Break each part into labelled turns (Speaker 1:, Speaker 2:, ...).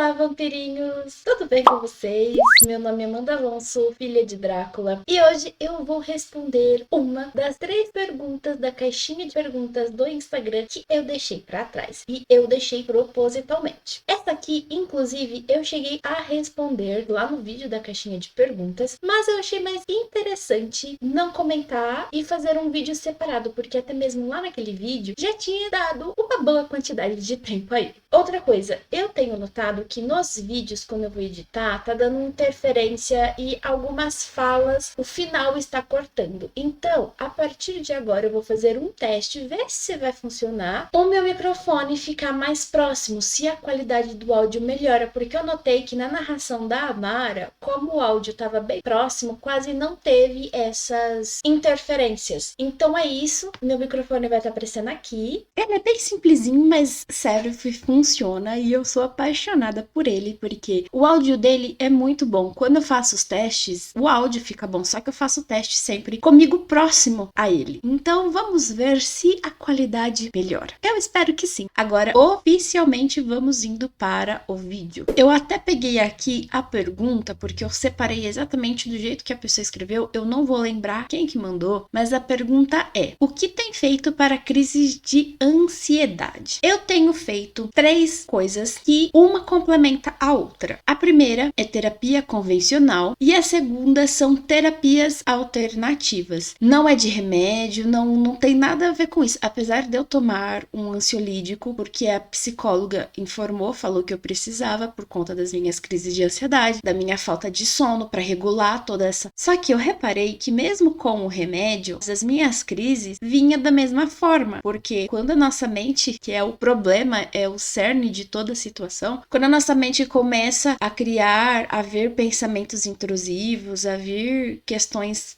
Speaker 1: Olá, vampirinhos! Tudo bem com vocês? Meu nome é Amanda Alonso, filha de Drácula, e hoje eu vou responder uma das 3 perguntas da caixinha de perguntas do Instagram que eu deixei pra trás, e eu deixei propositalmente. Essa aqui, inclusive, eu cheguei a responder lá no vídeo da caixinha de perguntas, mas eu achei mais interessante não comentar e fazer um vídeo separado, porque até mesmo lá naquele vídeo já tinha dado uma boa quantidade de tempo aí. Outra coisa, eu tenho notado que nos vídeos, quando eu vou editar, tá dando interferência e algumas falas, o final está cortando. Então, a partir de agora, eu vou fazer um teste, ver se vai funcionar. O meu microfone ficar mais próximo, se a qualidade do áudio melhora, porque eu notei que na narração da Amara, como o áudio estava bem próximo, quase não teve essas interferências. Então é isso, meu microfone vai estar aparecendo aqui. Ele é bem simplesinho, mas sério, funciona e eu sou apaixonada por ele, porque o áudio dele é muito bom. Quando eu faço os testes, o áudio fica bom, só que eu faço o teste sempre comigo próximo a ele. Então vamos ver se a qualidade melhora. Eu espero que sim. Agora, oficialmente, vamos indo para o vídeo. Eu até peguei aqui a pergunta, porque eu separei exatamente do jeito que a pessoa escreveu. Eu não vou lembrar quem que mandou, mas a pergunta é: o que tem feito para crises de ansiedade? Eu tenho feito 3 coisas que uma complementa a outra. A primeira é terapia convencional e a segunda são terapias alternativas. Não é de remédio, não tem nada a ver com isso. Apesar de eu tomar um ansiolítico, porque a psicóloga informou, falou que eu precisava por conta das minhas crises de ansiedade, da minha falta de sono para regular toda essa. Só que eu reparei que mesmo com o remédio, as minhas crises vinham da mesma forma, porque quando a nossa mente, que é o problema, é o cerne de toda a situação, quando a nossa mente começa a criar, a ver pensamentos intrusivos, a vir questões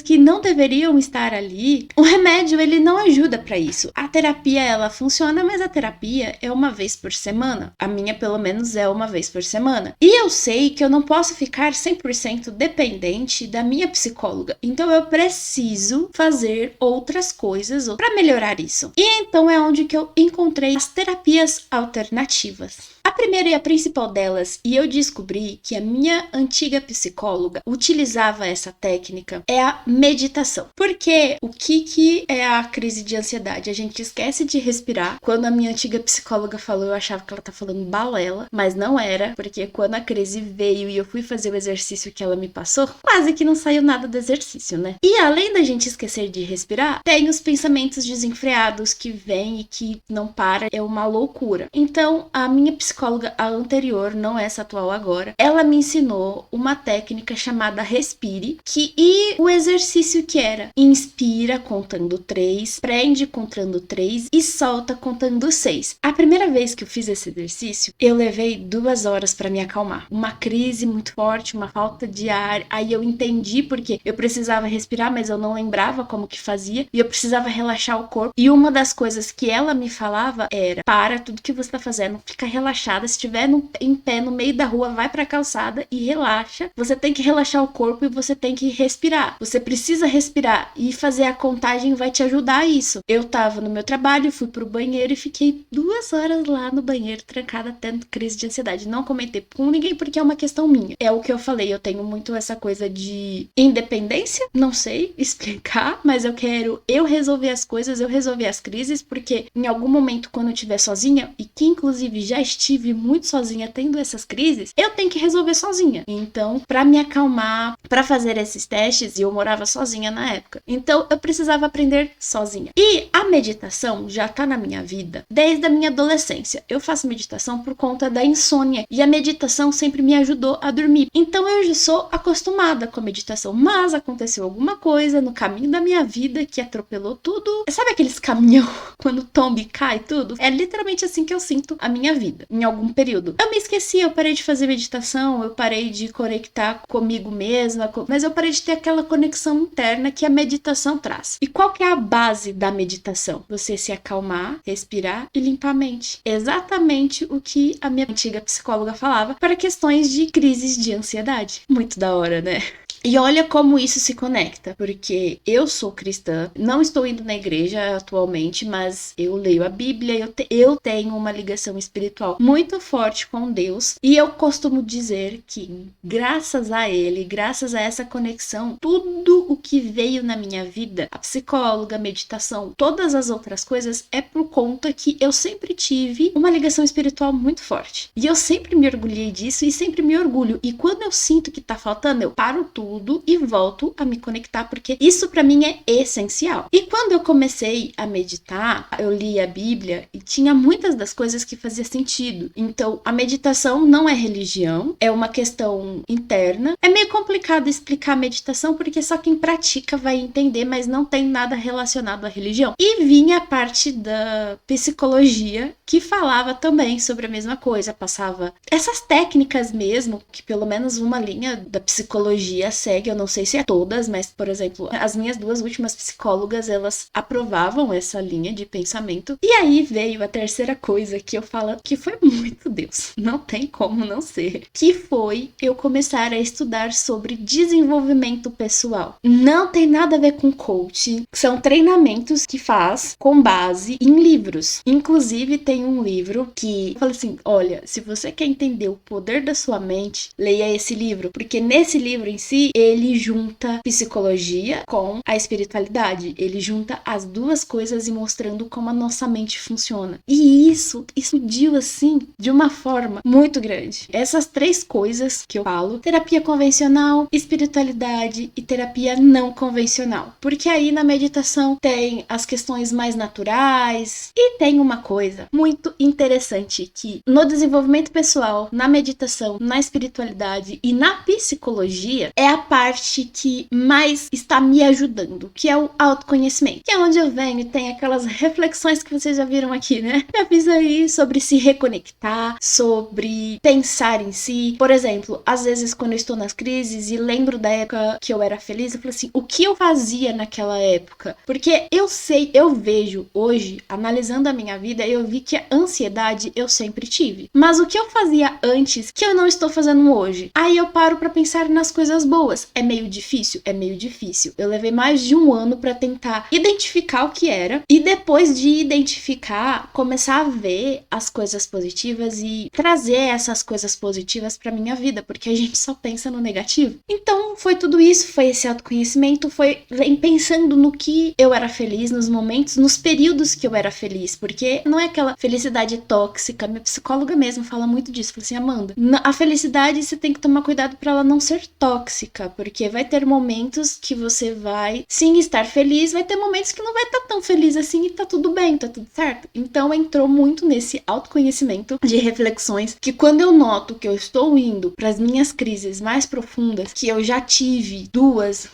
Speaker 1: que não deveriam estar ali, o remédio ele não ajuda para isso. A terapia ela funciona, mas a terapia é uma vez por semana. A minha pelo menos é uma vez por semana. E eu sei que eu não posso ficar 100% dependente da minha psicóloga. Então eu preciso fazer outras coisas para melhorar isso. E então é onde que eu encontrei as terapias alternativas. A primeira e a principal delas, e eu descobri que a minha antiga psicóloga utilizava essa técnica, é a meditação. Porque o que é a crise de ansiedade? A gente esquece de respirar. Quando a minha antiga psicóloga falou, eu achava que ela tá falando balela, mas não era, porque quando a crise veio e eu fui fazer o exercício que ela me passou, quase que não saiu nada do exercício, né? E além da gente esquecer de respirar, tem os pensamentos desenfreados que vêm e que não para, é uma loucura. Então, a minha psicóloga, a anterior, não essa atual agora, ela me ensinou uma técnica chamada respire, e o exercício que era: inspira contando 3, prende contando 3 e solta contando 6. A primeira vez que eu fiz esse exercício, eu levei 2 horas para me acalmar. Uma crise muito forte, uma falta de ar, aí eu entendi porque eu precisava respirar, mas eu não lembrava como que fazia, e eu precisava relaxar o corpo. E uma das coisas que ela me falava era: para tudo que você tá fazendo, fica relaxada, se estiver em pé no meio da rua, vai pra calçada e relaxa. Você tem que relaxar o corpo e você tem que respirar. Você precisa respirar, e fazer a contagem vai te ajudar a isso. Eu tava no meu trabalho, fui pro banheiro e fiquei 2 horas lá no banheiro, trancada, tendo crise de ansiedade. Não comentei com ninguém porque é uma questão minha. É o que eu falei, eu tenho muito essa coisa de independência, não sei explicar, mas eu quero resolver as coisas, eu resolver as crises, porque em algum momento, quando eu estiver sozinha, e que inclusive já estive muito sozinha tendo essas crises, eu tenho que resolver sozinha. Então, para me acalmar, para fazer esses testes, e eu morava sozinha na época, então eu precisava aprender sozinha. E a meditação já tá na minha vida desde a minha adolescência. Eu faço meditação por conta da insônia, e a meditação sempre me ajudou a dormir. Então eu já sou acostumada com a meditação, mas aconteceu alguma coisa no caminho da minha vida que atropelou tudo. Sabe aqueles caminhão quando tomba e cai tudo? É literalmente assim que eu sinto a minha vida, em algum período. Eu me esqueci, eu parei de fazer meditação, eu parei de conectar comigo mesma, mas eu parei de ter aquela conexão interna que a meditação traz. E qual que é a base da meditação? Você se acalmar, respirar e limpar a mente. Exatamente o que a minha antiga psicóloga falava para questões de crises de ansiedade. Muito da hora, né? E olha como isso se conecta, porque eu sou cristã, não estou indo na igreja atualmente, mas eu leio a Bíblia, eu tenho uma ligação espiritual muito forte com Deus, e eu costumo dizer que graças a ele, graças a essa conexão, tudo o que veio na minha vida, a psicóloga, a meditação, todas as outras coisas, é por conta que eu sempre tive uma ligação espiritual muito forte. E eu sempre me orgulhei disso e sempre me orgulho. E quando eu sinto que tá faltando, eu paro tudo e volto a me conectar, porque isso pra mim é essencial. E quando eu comecei a meditar, eu li a Bíblia e tinha muitas das coisas que fazia sentido. Então, a meditação não é religião, é uma questão interna. É meio complicado explicar a meditação, porque só quem pratica vai entender, mas não tem nada relacionado à religião. E vinha a parte da psicologia, que falava também sobre a mesma coisa, passava essas técnicas mesmo, que pelo menos uma linha da psicologia segue, eu não sei se é todas, mas, por exemplo, as minhas duas últimas psicólogas, elas aprovavam essa linha de pensamento. E aí veio a terceira coisa que eu falo que foi muito Deus, não tem como não ser, que foi eu começar a estudar sobre desenvolvimento pessoal. Não tem nada a ver com coaching, são treinamentos que faz com base em livros. Inclusive tem um livro que fala assim, olha, se você quer entender o poder da sua mente, leia esse livro, porque nesse livro em si, ele junta psicologia com a espiritualidade, ele junta as duas coisas e mostrando como a nossa mente funciona. E isso explodiu assim, de uma forma muito grande. Essas três coisas que eu falo, terapia convencional, espiritualidade e terapia não convencional. Porque aí na meditação tem as questões mais naturais e tem uma coisa muito interessante que no desenvolvimento pessoal, na meditação, na espiritualidade e na psicologia é a parte que mais está me ajudando, que é o autoconhecimento. Que é onde eu venho e tem aquelas reflexões que vocês já viram aqui, né? Já fiz aí sobre se reconectar, sobre pensar em si. Por exemplo, às vezes quando eu estou nas crises e lembro da época que eu era feliz, eu falo assim, o que eu fazia naquela época? Porque eu sei, eu vejo hoje, analisando a minha vida, eu vi que a ansiedade eu sempre tive. Mas o que eu fazia antes que eu não estou fazendo hoje? Aí eu paro pra pensar nas coisas boas. É meio difícil? É meio difícil. Eu levei mais de um ano pra tentar identificar o que era e depois de identificar, começar a ver as coisas positivas e trazer essas coisas positivas pra minha vida, porque a gente só pensa no negativo. Então foi tudo isso, foi esse autoconhecimento, foi pensando no que eu era feliz, nos momentos, nos períodos que eu era feliz, porque não é aquela felicidade tóxica. Minha psicóloga mesmo fala muito disso, fala assim, Amanda, a felicidade você tem que tomar cuidado pra ela não ser tóxica, porque vai ter momentos que você vai sim estar feliz, vai ter momentos que não vai estar tão feliz assim e tá tudo bem, tá tudo certo. Então entrou muito nesse autoconhecimento de reflexões que quando eu noto que eu estou indo para as minhas crises mais profundas, que eu já tive duas,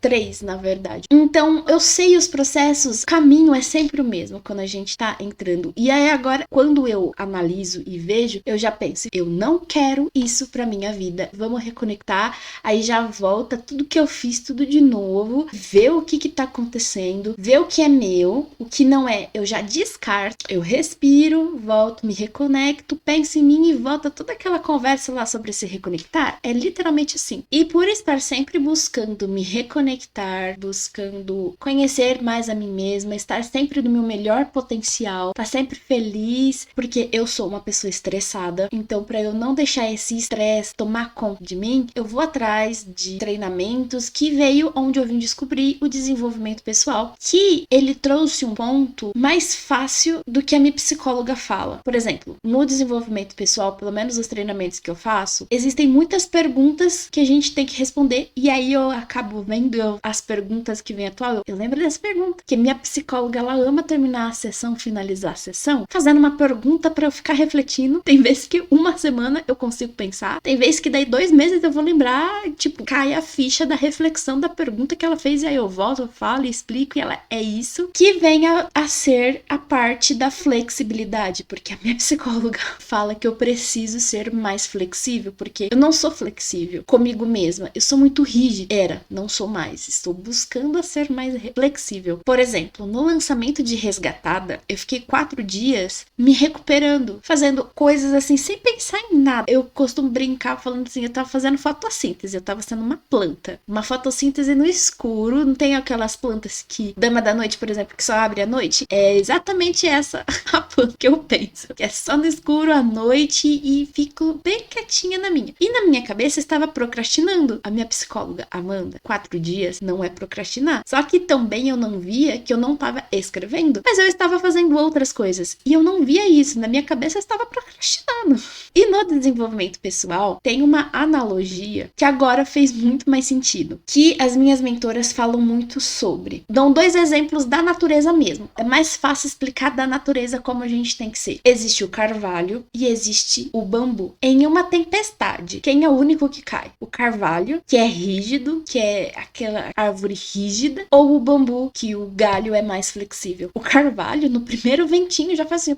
Speaker 1: três na verdade. Então eu sei os processos, o caminho é sempre o mesmo quando a gente tá entrando. E aí agora, quando eu analiso e vejo, eu já penso, eu não quero isso pra minha vida. Vamos reconectar, aí já volta tudo que eu fiz, tudo de novo, ver o que tá acontecendo, ver o que é meu, o que não é, eu já descarto, eu respiro, volto, me reconecto, penso em mim e volta toda aquela conversa lá sobre se reconectar. É literalmente assim. E por estar sempre buscando me reconectar, buscando conhecer mais a mim mesma, estar sempre no meu melhor potencial, estar sempre feliz, porque eu sou uma pessoa estressada, então para eu não deixar esse estresse tomar conta de mim, eu vou atrás de treinamentos, que veio onde eu vim descobrir o desenvolvimento pessoal, que ele trouxe um ponto mais fácil do que a minha psicóloga fala. Por exemplo, no desenvolvimento pessoal, pelo menos os treinamentos que eu faço, existem muitas perguntas que a gente tem que responder, e aí eu acabo vendo as perguntas que vem atual, eu lembro dessa pergunta, que minha psicóloga, ela ama terminar a sessão, finalizar a sessão, fazendo uma pergunta pra eu ficar refletindo. Tem vezes que uma semana eu consigo pensar, tem vezes que daí 2 meses eu vou lembrar, tipo, cai a ficha da reflexão da pergunta que ela fez, e aí eu volto, eu falo e explico, e ela é isso que vem a ser a parte da flexibilidade, porque a minha psicóloga fala que eu preciso ser mais flexível, porque eu não sou flexível comigo mesma, eu sou muito rígida, não sou mais, estou buscando a ser mais flexível. Por exemplo, no lançamento de Resgatada, eu fiquei 4 dias me recuperando, fazendo coisas assim, sem pensar em nada. Eu costumo brincar falando assim, eu tava fazendo fotossíntese, tava sendo uma planta. Uma fotossíntese no escuro. Não tem aquelas plantas que... Dama da noite, por exemplo, que só abre à noite? É exatamente essa a planta que eu penso. Que é só no escuro à noite e fico bem quietinha na minha. E na minha cabeça estava procrastinando. A minha psicóloga, Amanda, 4 dias não é procrastinar. Só que também eu não via que eu não tava escrevendo. Mas eu estava fazendo outras coisas. E eu não via isso. Na minha cabeça eu estava procrastinando. E no desenvolvimento pessoal, tem uma analogia que agora fez muito mais sentido. Que as minhas mentoras falam muito sobre. Dão 2 exemplos da natureza mesmo. É mais fácil explicar da natureza como a gente tem que ser. Existe o carvalho e existe o bambu. Em uma tempestade, quem é o único que cai? O carvalho, que é rígido, que é aquela árvore rígida, ou o bambu, que o galho é mais flexível? O carvalho, no primeiro ventinho, já faz assim,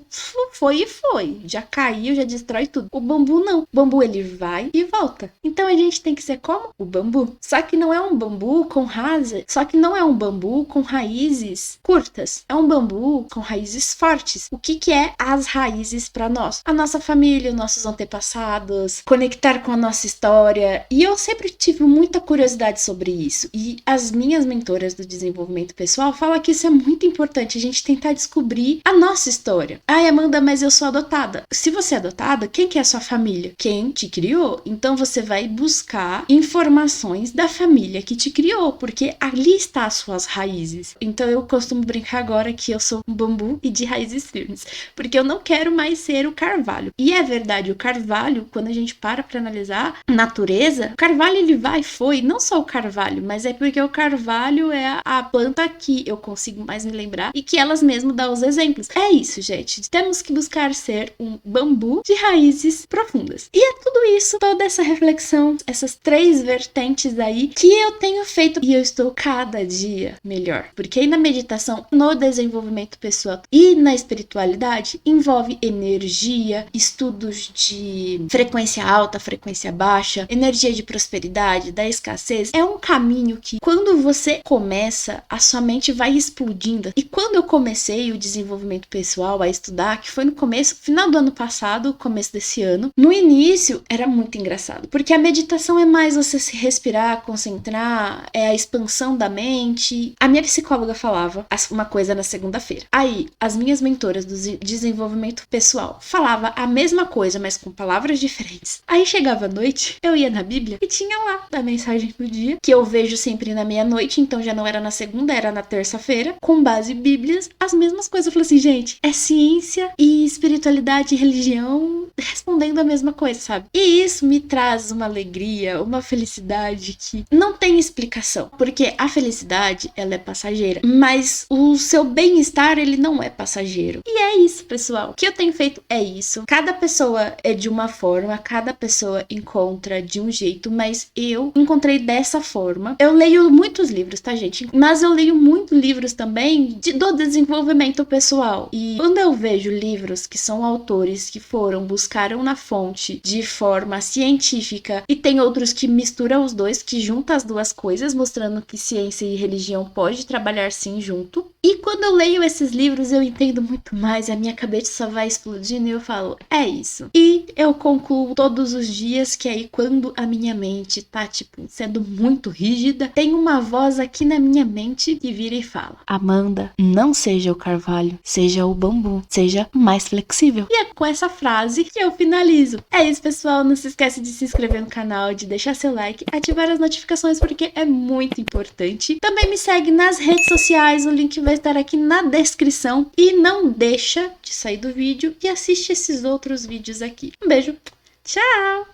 Speaker 1: foi e foi. Já caiu, já destrói tudo. O bambu não. O bambu, ele vai e volta. Então a gente tem que ser como? O bambu. Só que não é um bambu com rasa, só que não é um bambu com raízes curtas. É um bambu com raízes fortes. O que é as raízes para nós? A nossa família, os nossos antepassados, conectar com a nossa história. E eu sempre tive muita curiosidade sobre isso. E as minhas mentoras do desenvolvimento pessoal falam que isso é muito importante, a gente tentar descobrir a nossa história. Ai, Amanda, mas eu sou adotada. Se você é adotada, quem que é a sua família? Quem te criou? Então você vai buscar informações da família que te criou, porque ali está as suas raízes. Então eu costumo brincar agora que eu sou um bambu e de raízes firmes, porque eu não quero mais ser o carvalho. E é verdade, o carvalho, quando a gente para analisar a natureza, o carvalho ele vai e foi, não só o carvalho, mas é porque o carvalho é a planta que eu consigo mais me lembrar e que elas mesmas dão os exemplos. É isso, gente. Temos que buscar ser um bambu de raízes profundas. E é tudo isso, toda essa reflexão, essas 3 vertentes aí que eu tenho feito e eu estou cada dia melhor. Porque aí na meditação, no desenvolvimento pessoal e na espiritualidade, envolve energia, estudos de frequência alta, frequência baixa, energia de prosperidade, da escassez. É um caminho que quando você começa, a sua mente vai explodindo. E quando eu comecei o desenvolvimento pessoal a estudar, que foi no começo, final do ano passado, começo desse ano, no início era muito engraçado, porque a meditação é mais você se respirar, concentrar, é a expansão da mente. A minha psicóloga falava uma coisa na segunda-feira. Aí, as minhas mentoras do desenvolvimento pessoal falavam a mesma coisa, mas com palavras diferentes. Aí chegava a noite, eu ia na Bíblia e tinha lá a mensagem do dia, que eu vejo sempre na meia-noite, então já não era na segunda, era na terça-feira, com base em Bíblias, as mesmas coisas. Eu falei assim, gente, é ciência e espiritualidade e religião respondendo a mesma coisa, sabe? E isso me traz uma alegria, uma felicidade que não tem explicação, porque a felicidade, ela é passageira, mas o seu bem-estar, ele não é passageiro. E é isso, pessoal. O que eu tenho feito é isso. Cada pessoa é de uma forma, cada pessoa encontra de um jeito, mas eu encontrei dessa forma. Eu leio muitos livros, tá, gente? Mas eu leio muitos livros também do desenvolvimento pessoal. E quando eu vejo livros que são autores que buscaram na fonte de forma científica, e tem outros que misturam os dois, que juntam as duas coisas, mostrando que ciência e religião pode trabalhar sim junto. E quando eu leio esses livros, eu entendo muito mais, a minha cabeça só vai explodindo e eu falo, é isso. E eu concluo todos os dias que aí quando a minha mente tá, sendo muito rígida, tem uma voz aqui na minha mente que vira e fala, Amanda, não seja o carvalho, seja o bambu, seja mais flexível. E é com essa frase que eu finalizo. É isso, pessoal, não se esquece de se inscrever no canal, de deixar seu like, ativar as notificações porque é muito importante. Também me segue nas redes sociais, o link vai estar aqui na descrição. E não deixa de sair do vídeo e assiste esses outros vídeos aqui. Um beijo, tchau!